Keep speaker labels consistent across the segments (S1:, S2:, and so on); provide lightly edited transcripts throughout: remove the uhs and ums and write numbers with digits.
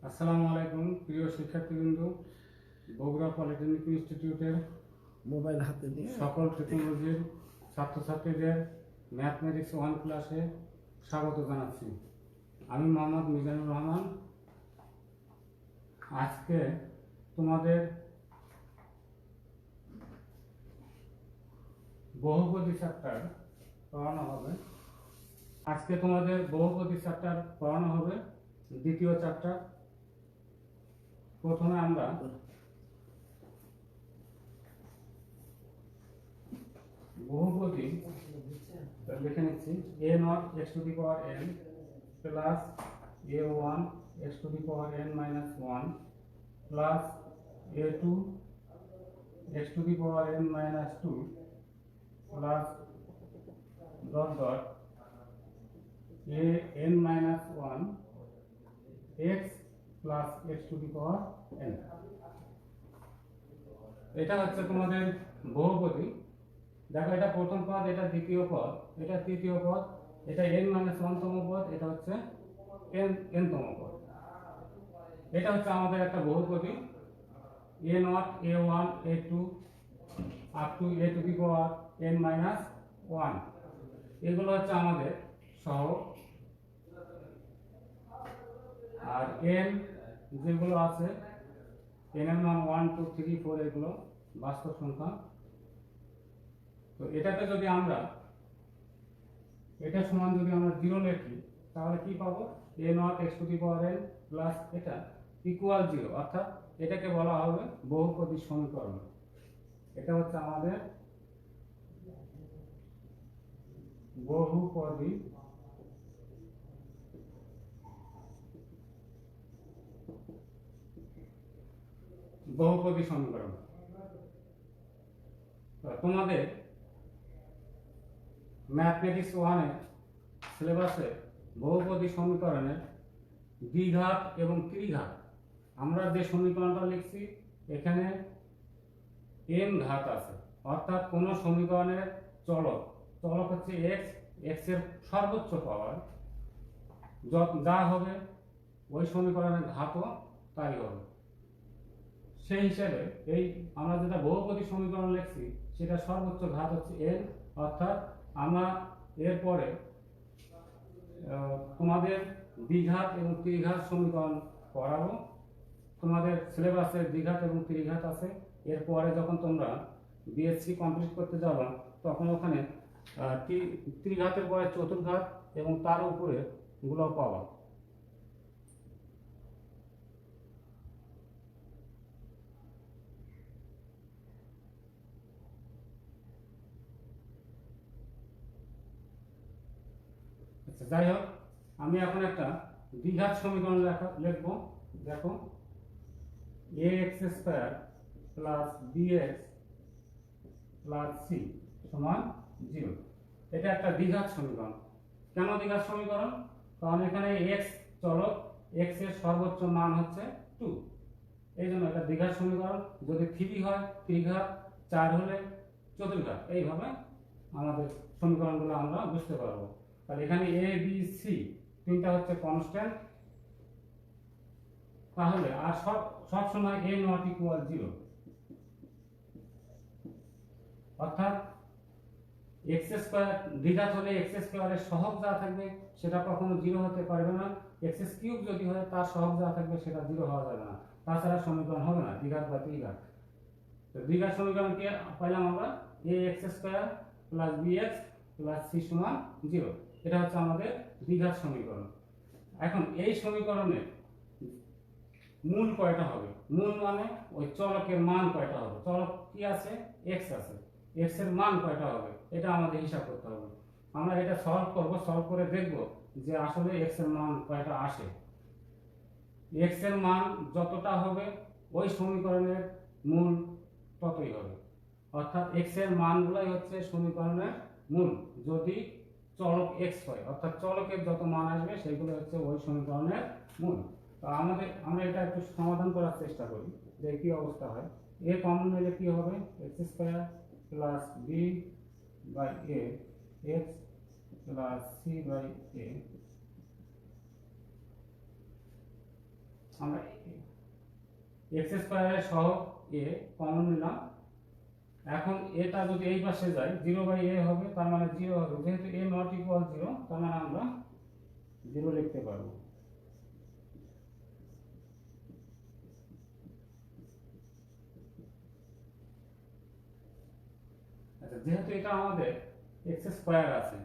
S1: আসসালামু আলাইকুম প্রিয় শিক্ষার্থীবৃন্দ, বগুড়া পলিটেকনিক ইনস্টিটিউটের
S2: মোবাইল হাতে দিয়ে
S1: সকল টেকনোলজির ছাত্রছাত্রীদের ম্যাথমেটিক্স 1 ক্লাসে স্বাগত জানাচ্ছি। আমি মোহাম্মদ মিজানুর রহমান। আজকে তোমাদের বহুপদী চ্যাপ্টার পড়ানো হবে। দ্বিতীয় চ্যাপ্টার। প্রথমে আমরা বহুপদী লিখে নিচ্ছি। a not x to the power n plus a1 x to the power n minus 1 plus a2 x to the power n minus 2 plus dot dot a n minus 1 x plus x to the power n। এটা হচ্ছে তোমাদের বহুপদী। দেখো, এটা প্রথম পদ, এটা দ্বিতীয় পদ, এটা তৃতীয় পদ, এটা n মাইনাস 1 তম পদ, এটা হচ্ছে n তম পদ। এটা হচ্ছে আমাদের একটা বহুপদী a not a1 a2 up to a to the power n minus 1। এগুলো হচ্ছে আমাদের সহগ। আর n যেগুলো আছে, n এর মান 1 2 3 4, এগুলো বাস্তব সংখ্যা। তো এটাকে যদি আমরা এটা সমান যদি আমরা 0 লিখি, তাহলে কি পাবো? a not x to the power n plus এটা ইকুয়াল 0, অর্থাৎ এটাকে বলা হবে বহুপদী সমীকরণ। এটা হচ্ছে আমাদের বহুপদী সমীকরণ। তোমাদের ম্যাথমেটিক্স 1 এর সিলেবাসে বহুপদী সমীকরণের দ্বিঘাত এবং ত্রিঘাত, আমরা যে সমীকরণটা লিখছি এখানে m ঘাত আছে, অর্থাৎ কোন সমীকরণের চলক হচ্ছে x এর সর্বোচ্চ পাওয়ার যা হবে ওই সমীকরণের ঘাতও তাই হবে। সেই হিসেবে এই আমরা যেটা বহুপদী সমীকরণ লিখছি সেটা সর্বোচ্চ ঘাত হচ্ছে n, অর্থাৎ আমরা এরপরে তোমাদের দ্বিঘাত এবং ত্রিঘাত সমীকরণ পড়াবো। তোমাদের সিলেবাসে দ্বিঘাত এবং ত্রিঘাত আছে। এরপরে যখন তোমরা বিএসসি কমপ্লিট করতে যাবে তখন ওখানে ত্রিঘাতের পরে চতুর্ঘাত এবং তার উপরে গুলো পাবা। যাই হোক, আমি এখন একটা দ্বিঘাত সমীকরণ লিখবো। দেখো, ax square plus bx plus c সমান 0। এটা একটা দ্বিঘাত সমীকরণ। কেন দ্বিঘাত সমীকরণ? কারণ এখানে x চলক, x এর সর্বোচ্চ মান হচ্ছে 2, এই জন্য এটা দ্বিঘাত সমীকরণ। যদি 3 হয় ত্রিঘাত, 4 হলে চতুর্ঘাত। এইভাবে আমাদের সমীকরণগুলো আমরা বুঝতে পারবো। তাহলে এখানে a b c তিনটা হচ্ছে কনস্ট্যান্ট, তাহলে আর সব সময় a নট ইকুয়াল 0, অর্থাৎ x স্কয়ার দ্বিঘাত হলে x স্কয়ারের সহগ যা থাকবে সেটা কখনো 0 হতে পারবে না। x কিউব যদি হয় তার সহগ যা থাকবে সেটা 0 হওয়া যাবে না, তাছাড়া সমীকরণ হবে না দ্বিঘাত বা ত্রিঘাত। তো দ্বিঘাত সমীকরণ কি পাইলাম আমরা? ax square plus bx plus c সমান 0। এটা হচ্ছে আমাদের দ্বিঘাত সমীকরণ। এখন এই সমীকরণের মূল কয়টা হবে? মূল মানে ওই চলকের মান কয়টা হবে? চলক কি আছে? x আছে, x এর মান কয়টা হবে এটা আমাদের হিসাব করতে হবে। আমরা এটা সলভ করব, সলভ করে দেখব যে আসলে x এর মান কয়টা আসে। x এর মান যতটা হবে ওই সমীকরণের মূল ততই হবে, অর্থাৎ x এর মানগুলাই হচ্ছে সমীকরণের মূল। যদি চলক x হয়, অর্থাৎ চলকের যত মান আসবে সেগুলো হচ্ছে ওই সমীকরণের মূল। তো আমরা এটা একটু সমাধান করার চেষ্টা করি যে কি অবস্থা হয়। a কমন নিলে কি হবে? x square plus b by a x plus c by a আমরা এক্স স্কোয়ারের সহগ এ কমন নিলাম। এখন এটা যদি এই পাশে যায় 0/a হবে, তার মানে 0 হবে। যেহেতু a নট ইকুয়াল 0, তার মানে আমরা 0 লিখতে পারবো। আচ্ছা, যেহেতু এটা আমাদের এক্স স্কোয়ার আছে,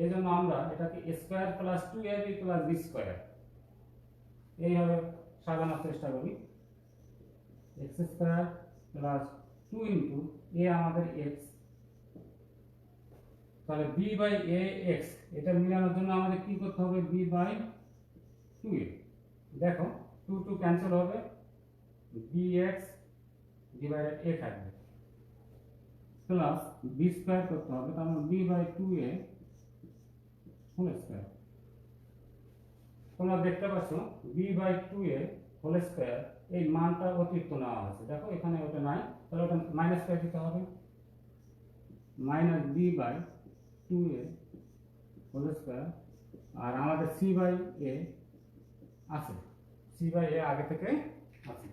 S1: এই জন্য আমরা এটাকে square plus 2ab plus b square এইভাবে সাজানোর চেষ্টা করি। X square plus 2 into a আমাদের এক্স, তাহলে b বাই a x, এটা মিলানোর জন্য আমাদের কি করতে হবে? b by 2a। দেখো 2 2 ক্যান্সেল হবে, bx ডিভাইডেড a থাকবে, প্লাস b স্কয়ার করতে হবে, তার মানে b by 2a whole square. তোমরা দেখতে পাচ্ছ b by 2a whole square এই মানটা অতিরিক্ত নেওয়া হয়েছে। দেখো এখানে ওটা নাই, তাহলে ওটা মাইনাস করে দিতে হবে, minus b by 2a whole square. আর আমাদের c বাই a আছে, c বাই a আগে থেকে আছে।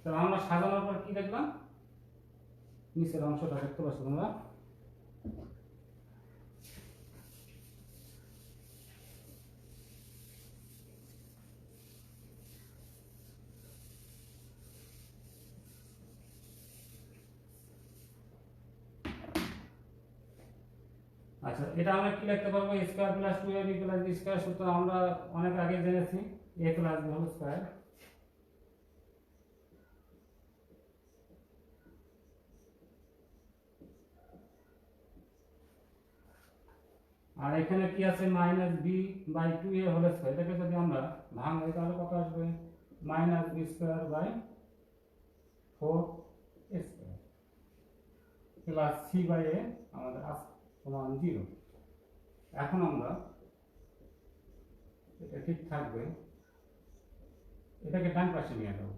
S1: তাহলে আমরা সাজানোর পর কি দেখলাম? নিচের অংশটা দেখতে পাচ্ছ তোমরা। আচ্ছা, এটা আমরা কি লিখতে পারবো? a square plus 2ab plus b square সূত্র আমরা অনেক আগে জেনেছি, a plus b whole square. আর এখানে কি আছে? Minus b by 2a whole square. এটাকে যদি আমরা ভাঙাই তাহলে কত আসবে? Minus b square by 4a square plus c by a আমাদের সমান 0। এখন আমরা এটা ঠিক থাকবে, এটাকে ডান পাশে নিয়ে যাবো,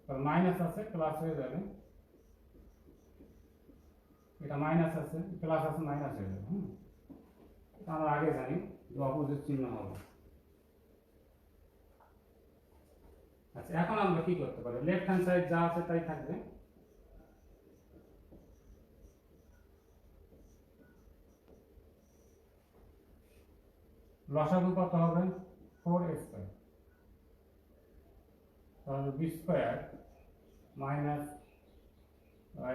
S1: কারণ মাইনাস আছে প্লাস হয়ে যাবে, এটা মাইনাস আছে প্লাস আছে মাইনাস হয়ে যাবে। আমরা আগে জানি যে অপোজিট চিহ্ন হবে। আচ্ছা, এখন আমরা কি করতে পারি? লেফট হ্যান্ড সাইড যা আছে তাই থাকবে, লসাগু কত হবে? 4a স্কয়ার, তাহলে b স্কয়ার মাইনাস,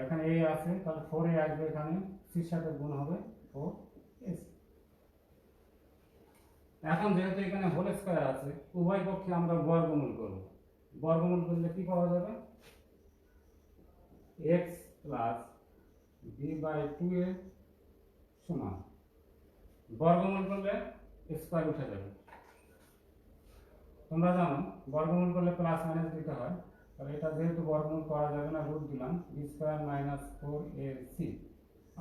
S1: এখানে a আছে তাহলে 4a আসবে, এখানে c এর সাথে গুণ হবে 4a। এখন যেহেতু এখানে হোল স্কয়ার আছে, উভয় পক্ষে আমরা বর্গমূল করব। বর্গমূল করলে কি পাওয়া যাবে? x plus b by 2a সমান, বর্গমূল করলে স্কয়ার উঠে যাবে। তোমরা জানো বর্গমূল করলে প্লাস মাইনাস দিতে হয়, তাহলে এটা যেহেতু বর্গমূল করা যাবে না, রুট দিলাম, b স্কয়ার মাইনাস 4ac।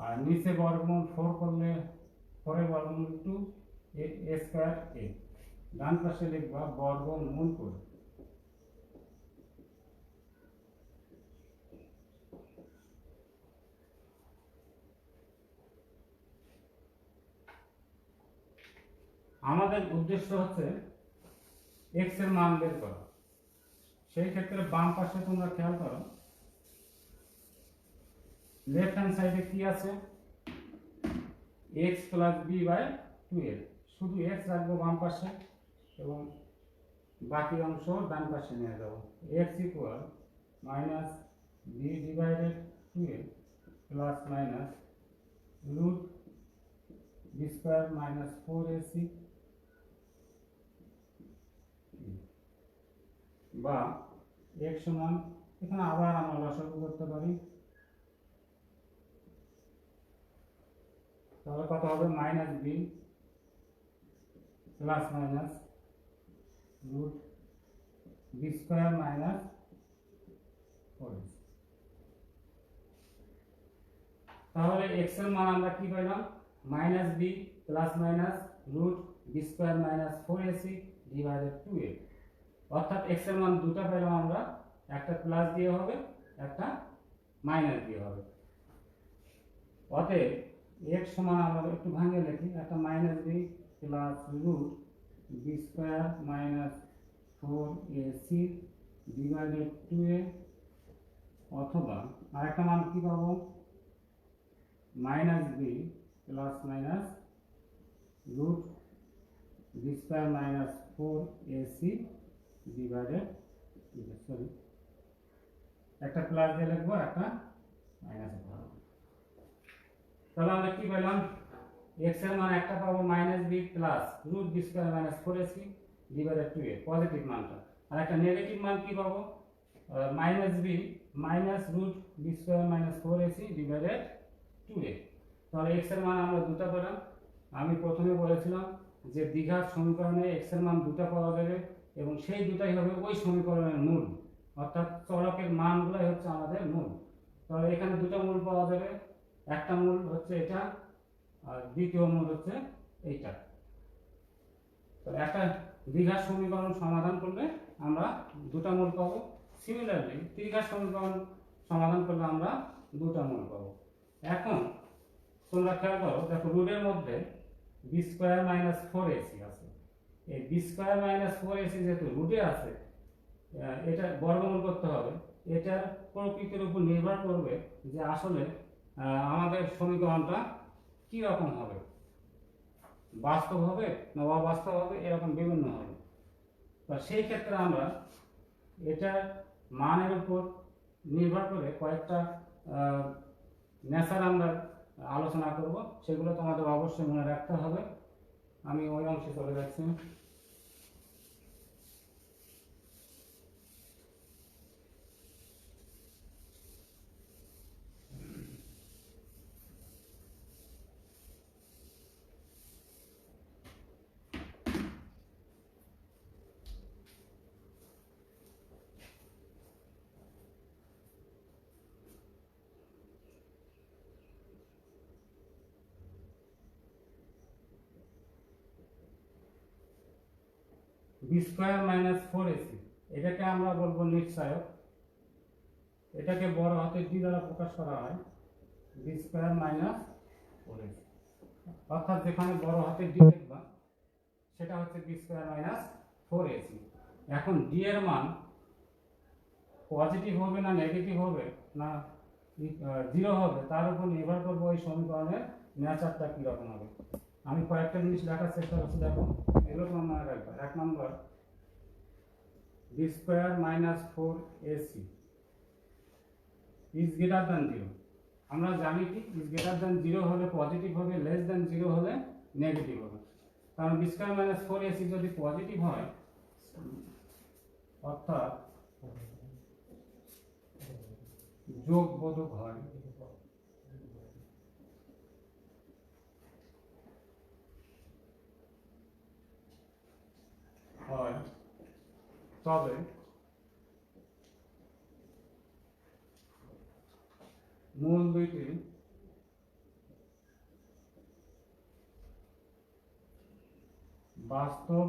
S1: আর নিচে বর্গমূল 4 করলে 4 এর বর্গমূল 2a স্কয়ার a, ডান পাশে লিখবা বর্গমূল করে। আমাদের উদ্দেশ্য হচ্ছে x এর মান বের করা। সেই ক্ষেত্রে বাম পাশে তোমরা খেয়াল করো, লেফট হ্যান্ড সাইডে কি আছে? x plus b by 2a, শুধু x রাখবো বাম পাশে এবং বাকি অংশ ডান পাশে নিয়ে যাব। x equal minus b divided 2a plus minus root b square minus 4ac, বা x সমান, এখানে আবার আমরা লসাগু করতে পারি, তাহলে কত হবে? Minus b plus minus root b square minus 4ac। তাহলে x এর মান আমরা কি পাইলাম? Minus b plus minus root b square minus 4ac divided 2a। অর্থাৎ x এর মান দুটো পেলাম আমরা, একটা প্লাস দিয়ে হবে, একটা মাইনাস দিয়ে হবে। অতএব x সমান আমরা একটু ভাঙিয়ে লিখি, একটা minus b plus root b square minus 4ac divided 2a অথবা আরেকটা মান কি পাবো minus b plus minus root b square minus 4ac divided sorry একটা প্লাস দিয়ে লিখবো একটা মাইনাস তাহলে আমরা কি পেলাম x এর মান একটা পাবো minus b plus root b square minus 4ac divided 2a positive মানটা আর একটা নেগেটিভ মান কি পাবো minus b minus root b square minus 4ac divided 2a তাহলে x এর মান আমরা দুটো পেলাম আমি প্রথমে বলেছিলাম যে দ্বিঘাত সমীকরণে x এর মান দুটো পাওয়া যাবে এবং সেই দুটাই হবে ওই সমীকরণের মূল অর্থাৎ চলকের মানগুলাই হচ্ছে আমাদের মূল তাহলে এখানে দুটো মূল পাওয়া যাবে একটা মূল হচ্ছে এটা আর দ্বিতীয় মূল হচ্ছে এইটা তো একটা দ্বিঘাত সমীকরণ সমাধান করলে আমরা দুটো মূল পাবো সিমিলারলি ত্রিঘাত সমীকরণ সমাধান করলে আমরা দুটো মূল পাবো এখন তোমরা খেয়াল করো দেখো রুটের মধ্যে বি স্কয়ার মাইনাস 4ac আছে এই বি স্কয়ার মাইনাস 4ac যেহেতু রুটে আছে এটা বর্গমূল করতে হবে এটার প্রকৃতির উপর নির্ভর করবে যে আসলে আমাদের সমীকরণটা কি রকম হবে বাস্তব হবে না অবাস্তব হবে এরকম বিভিন্ন হবে তো সেই ক্ষেত্রে আমরা এটার মানের উপর নির্ভর করে কয়েকটা নেচার আমরা আলোচনা করব সেগুলো তোমাদের অবশ্যই মনে রাখতে হবে আমি ওই অংশে চলে যাচ্ছি বি স্কয়ার মাইনাস 4ac এটাকে আমরা বলবো নিশ্চয়ক এটাকে বড় হাতের ডি দ্বারা প্রকাশ করা হয় বি স্কয়ার মাইনাস 4ac অর্থাৎ যেখানে বড় হাতের ডি লিখবা সেটা হচ্ছে বি স্কয়ার মাইনাস 4ac এখন ডি এর মান পজিটিভ হবে না নেগেটিভ হবে না জিরো হবে তার উপর নির্ভর করবে ওই সমীকরণের নেচারটা কি রকম হবে আমি কয়েকটা জিনিস লেখার চেষ্টা করছি দেখো এগুলো তোমার মনে রাখবে এক নম্বর B square minus 4ac is greater than 0 আমরা জানি কি ইজ গ্রেটার দ্যান 0 হলে পজিটিভ হবে লেস দ্যান 0 হলে নেগেটিভ হবে কারণ বি স্কয়ার মাইনাস 4ac যদি পজিটিভ হয় অর্থাৎ যোগবোধক হয় তবে মূল দুইটি বাস্তব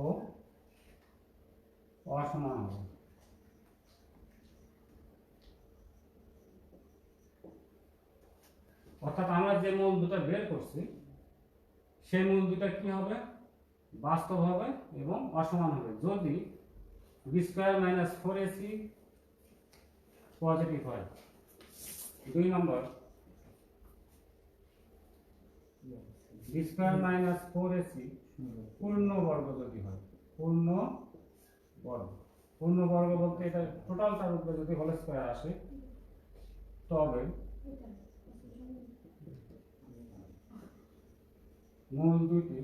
S1: ও অসমান হবে অর্থাৎ আমরা যে মূল দুটো বের করছি সেই মূল দুটো কি হবে বাস্তব হবে এবং অসমান হবে যদি B square minus 4ac positive হয় দুই number B square minus 4ac পূর্ণ বর্গ যদি হয় পূর্ণ বর্গ বলতে এটা টোটালটার উপরে যদি হোল স্কয়ার আসে তবে মূল দুটি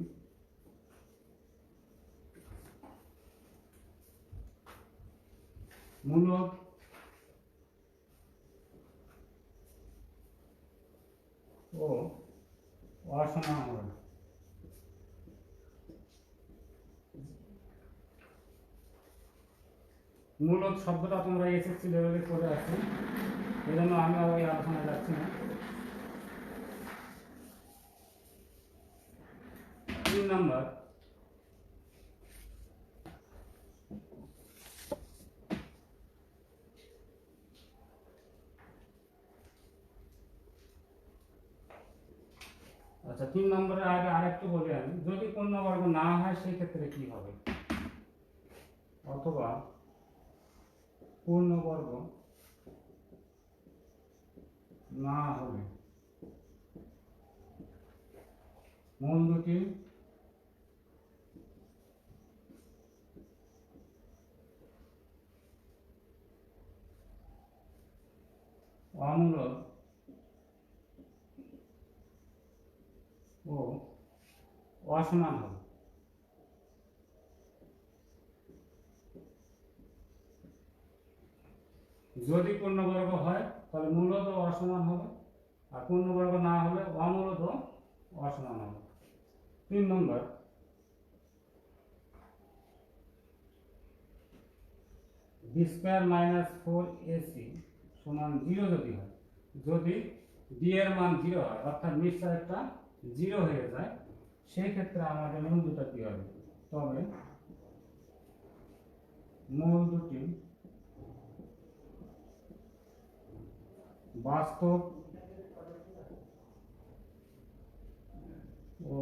S1: মূলক ও অসমান হবে মূলক শব্দটা তোমরা এসএসসি লেভেলে করে আসছো এজন্য আমি আর ওই আলোচনায় যাচ্ছি না তিন নাম্বার আচ্ছা 3 নম্বরের আগে আরেকটু বলি আমি যদি পূর্ণবর্গ না হয় সেই ক্ষেত্রে কি হবে অথবা পূর্ণবর্গ না হলে মূল দুটি অমূলক ও অসমান হবে। যদি পূর্ণবর্গ হয় তাহলে মূলত অসমান হবে, আর পূর্ণবর্গ না হলে অমূলত অসমান হবে। 3 নম্বর, বি স্কয়ার মাইনাস 4ac সমান 0 যদি হয়, যদি বি এর মান 0 হয় অর্থাৎ নিশ্চয়টা 0 হয়ে যায়, সেই ক্ষেত্রে আমাদের মূল দুটো কি হবে? তবে মূল দুটি বাস্তব ও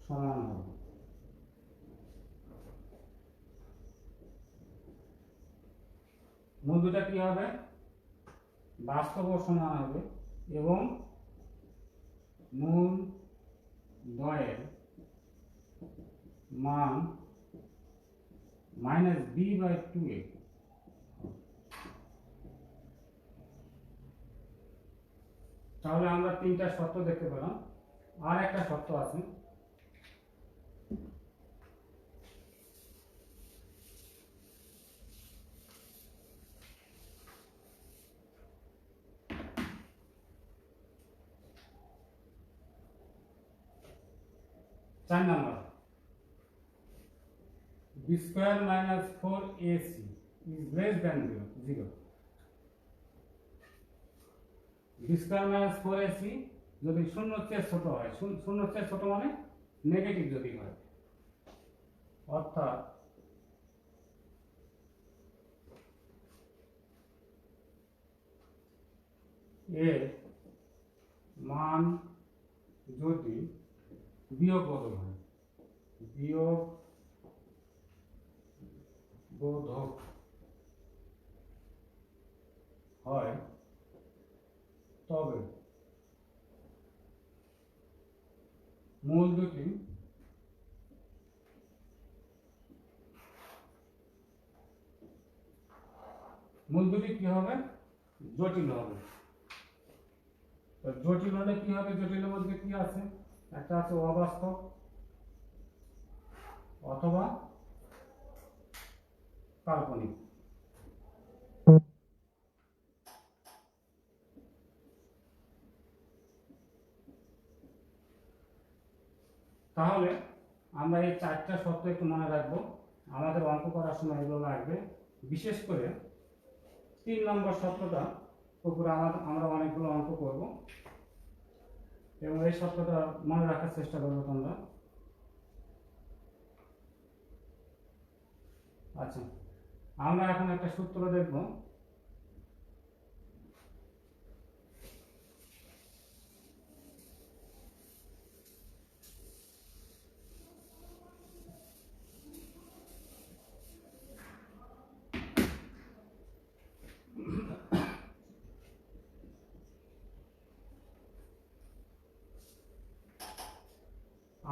S1: সমান হবে। মূল দুটা কি হবে? বাস্তব ও সমান হবে এবং মূল দ্বয়ের মান -b/2a। তাহলে আমরা 3টা শর্ত দেখতে পেলাম। আর একটা শর্ত আছে, চার নম্বর, B square minus 4ac is less than 0। B square minus 4ac যদি শূন্যর চেয়ে ছোট হয়, শূন্যর চেয়ে ছোট মানে নেগেটিভ যদি হয়, অর্থাৎ এর মান যদি বিয়োগবোধক হয়, বিয়োগবোধক হয়, তবে মূল দুটি কি হবে? জটিল হবে। তো জটিল হলে কি হবে? জটিলের মধ্যে কি আছে? একটা আছে অবাস্তব অথবা কাল্পনিক। তাহলে আমরা এই 4টা শর্ত একটু মনে রাখবো, আমাদের অঙ্ক করার সময় এগুলো লাগবে। বিশেষ করে 3 নম্বর শর্তটা উপরে আমরা অনেকগুলো অঙ্ক করব এবং এই শর্তটা মনে রাখার চেষ্টা করবো তোমরা। আচ্ছা, আমরা এখন একটা সূত্র দেখব।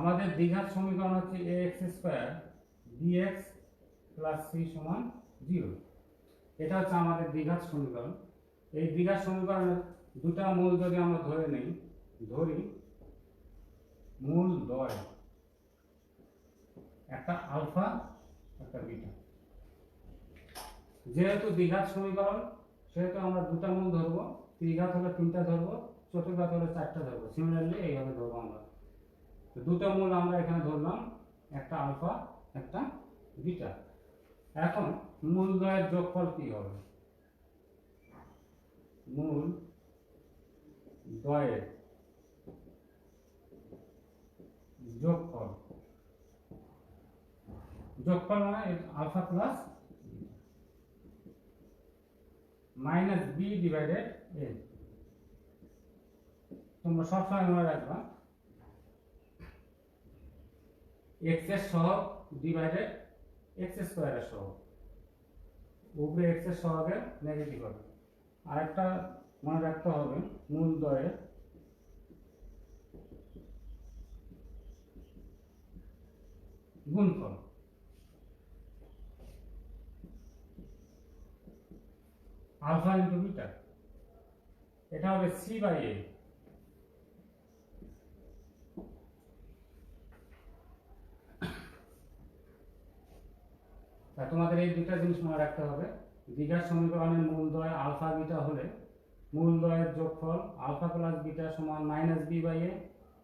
S1: আমাদের দ্বিঘাত সমীকরণ হচ্ছে ax² bx + c = 0। এটা হচ্ছে আমাদের দ্বিঘাত সমীকরণ। এই দ্বিঘাত সমীকরণের দুটো মূল যদি আমরা ধরি মূল দ্বয়, একটা আলফা একটা বিটা। যেহেতু দ্বিঘাত সমীকরণ সেহেতু আমরা দুটো মূল ধরবো, ত্রিঘাত হলে 3টা ধরবো, চতুর্ঘাত হলে 4টা ধরবো। সিমিলারলি এইভাবে ধরবো আমরা। তো দুটো মূল আমরা এখানে ধরলাম, একটা আলফা একটা বিটা। এখন মূল দ্বয়ের যোগফল কি হবে? মূল দ্বয়ের যোগফল মানে আলফা প্লাস -b/a। তোমরা সবসময় মনে রাখবা x এর সহগ ডিভাইডেড এক্স স্কোয়ারের সহগ, উপরে এক্স এর সহগে নেগেটিভ হবে। আরেকটা মনে রাখতে হবে, মূলদ্বয়ের গুণফল, আলফা ইন্টু বিটা, এটা হবে সি বাই এ। তোমাদের এই দুটা জিনিস মনে রাখতে হবে। দ্বিঘাত সমীকরণের মূলদ্বয় আলফা বিটা হলে মূলদ্বয়ের যোগফল আলফা প্লাস বিটা সমান মাইনাস বি বাই এ,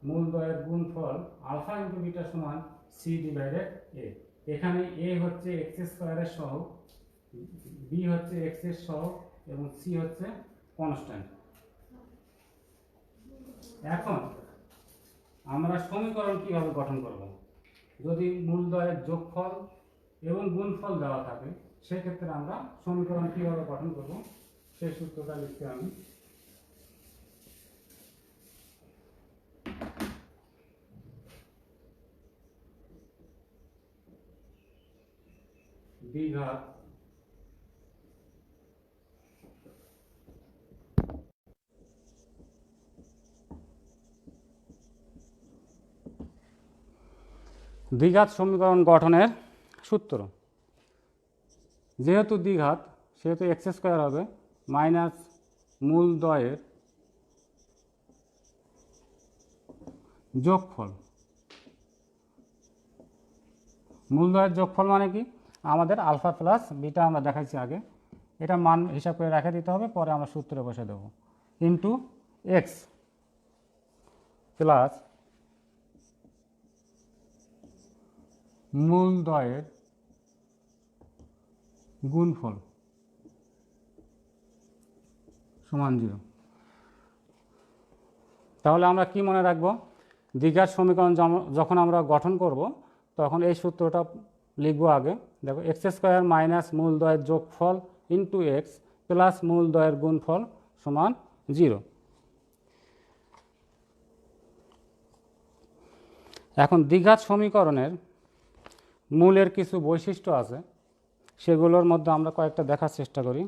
S1: মূলদ্বয়ের গুণফল আলফা ইন্টু বিটা সমান সি ডিভাইডেড এ। এখানে এ হচ্ছে এক্স স্কোয়ারের সহগ, বি হচ্ছে এক্স এর সহগ এবং সি হচ্ছে কনস্ট্যান্ট। এখন আমরা সমীকরণ কিভাবে গঠন করব? যদি মূলদ্বয়ের যোগফল এবং গুণফল দেওয়া থাকে সেক্ষেত্রে আমরা সমীকরণ কিভাবে গঠন করব সেই সূত্রটা লিখতে আমি দ্বিঘাত সমীকরণ গঠনের সূত্র। যেহেতু দ্বিঘাত সেহেতু এক্স স্কোয়ার হবে মাইনাস মূলদ্বয়ের যোগফল। মূলদ্বয়ের যোগফল মানে কি? আমাদের আলফা প্লাস বিটা আমরা দেখাইছি আগে, এটা মান হিসাব করে রেখে দিতে হবে, পরে আমরা সূত্রে বসে দেব। ইন্টু এক্স প্লাস মূলদ্বয়ের গুণফল সমান 0। তাহলে আমরা কি মনে রাখবো? দ্বিঘাত সমীকরণ যখন আমরা গঠন করব তখন এই সূত্রটা লিখব আগে। দেখো, এক্স স্কোয়ার মাইনাস মূলদ্বয়ের যোগফল ইন্টু এক্স প্লাস মূলদ্বয়ের গুণফল সমান 0। এখন দ্বিঘাত সমীকরণের মূলের কিছু বৈশিষ্ট্য আছে, সেগুলোর মধ্যে আমরা কয়েকটা দেখার চেষ্টা করি।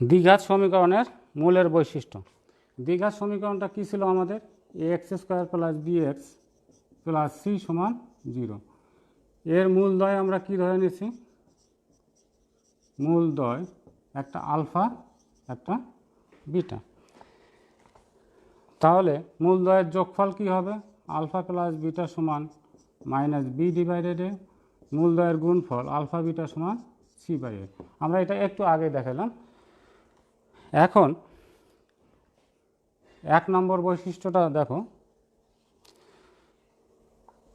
S1: দ্বিঘাত সমীকরণের মূলের বৈশিষ্ট্য। দ্বিঘাত সমীকরণটা কী ছিল আমাদের? A X square plus B X plus C সমান 0। এর মূলদ্বয় আমরা কি ধরে নিয়েছি? মূলদ্বয় একটা আলফা একটা বিটা। তাহলে মূলদ্বয়ের যোগফল কি হবে? আলফা প্লাস বিটা সমান মাইনাস বি ডিভাইডেড এ, মূলদ্বয়ের গুণফল আলফা বিটা সমান সি বাই এ। আমরা এটা একটু আগে দেখালাম। এখন 1 নম্বর বৈশিষ্ট্যটা দেখো,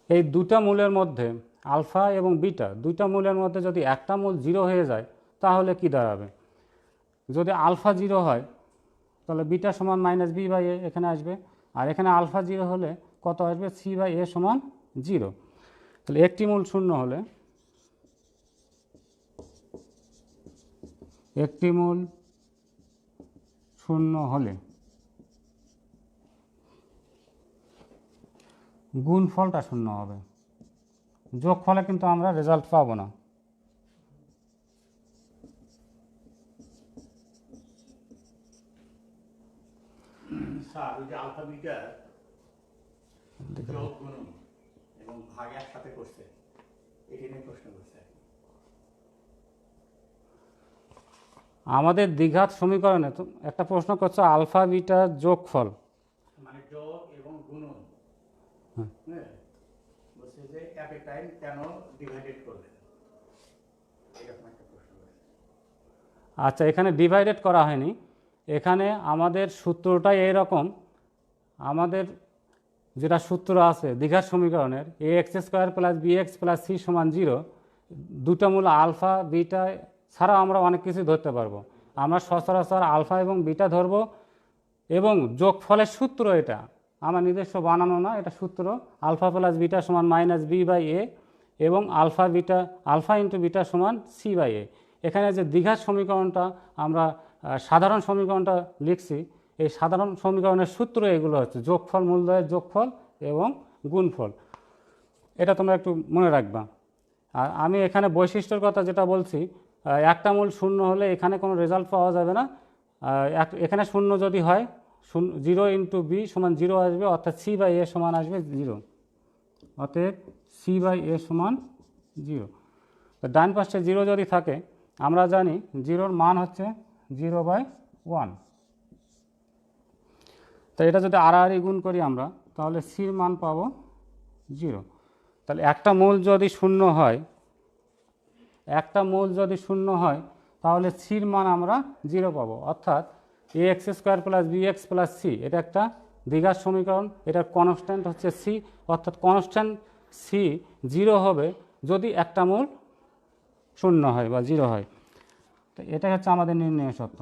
S1: এই দুটা মূলের মধ্যে আলফা এবং বিটা দুইটা মূলের মধ্যে যদি একটা মূল 0 হয়ে যায় তাহলে কি দাঁড়াবে? যদি আলফা 0 হয় তাহলে বিটা সমান মাইনাস বি বাই এ এখানে আসবে, আর এখানে আলফা 0 হলে কত আসবে? সি বাই এ সমান 0। তাহলে একটি মূল শূন্য হলে গুণফলটা শূন্য হবে, যোগফলে কিন্তু আমরা রেজাল্ট পাবো না।
S3: স্যার, ওই যে আলফা বিটার যোগ গুণন এবং ভাগ একসাথে করছে, এটি নিয়ে প্রশ্ন করছে।
S1: আমাদের দ্বিঘাত সমীকরণে তো একটা প্রশ্ন করছে আলফা বিটার যোগফল,
S3: মানে যোগ এবং গুণন, হ্যাঁ, বলছে যে এট এ টাইম কেন ডিভাইডেড করবে, এরকম একটা প্রশ্ন করছে।
S1: আচ্ছা, এখানে ডিভাইডেড করা হয়নি, এখানে আমাদের সূত্রটাই এইরকম, আমাদের যেটা সূত্র আছে দ্বিঘাত সমীকরণের A X square plus B X plus C সমান 0, দুটো মূল আলফা বিটা ছাড়াও আমরা অনেক কিছু ধরতে পারবো। আমরা সচরাচর আলফা এবং বিটা ধরব, এবং যোগফলের সূত্র এটা আমার নিজস্ব বানানো না, এটা সূত্র আলফা প্লাস বিটা সমান মাইনাস বি বাই এ, এবং আলফা ইন্টু বিটা সমান সি বাই এ। এখানে যে দ্বিঘাত সমীকরণটা আমরা সাধারণ সমীকরণটা লিখছি, এই সাধারণ সমীকরণের সূত্র এগুলো হচ্ছে যোগফল, মূলদ্বয়ের যোগফল এবং গুণফল। এটা তোমরা একটু মনে রাখবা। আর আমি এখানে বৈশিষ্ট্যের কথা যেটা বলছি, একটা মূল শূন্য হলে এখানে কোনো রেজাল্ট পাওয়া যাবে না। এখানে শূন্য যদি হয়, 0 ইন্টু বি সমান 0 আসবে, অর্থাৎ সি বাই এ সমান আসবে 0, অতএব সি বাই এ সমান 0। তো ডান পাশে 0 যদি থাকে, আমরা জানি 0-র মান হচ্ছে 0/1। তো এটা যদি আড়াআড়ি গুণ করি আমরা, তাহলে সির মান পাবো 0। তাহলে একটা মূল যদি শূন্য হয়, তাহলে সির মান আমরা 0 পাবো, অর্থাৎ A X square plus B X plus C এটা একটা দ্বিঘাত সমীকরণ। এটার কনস্ট্যান্ট হচ্ছে সি, অর্থাৎ কনস্ট্যান্ট সি 0 হবে যদি একটা মূল শূন্য হয় বা 0 হয়। তো এটা হচ্ছে আমাদের নির্ণয় সত্য।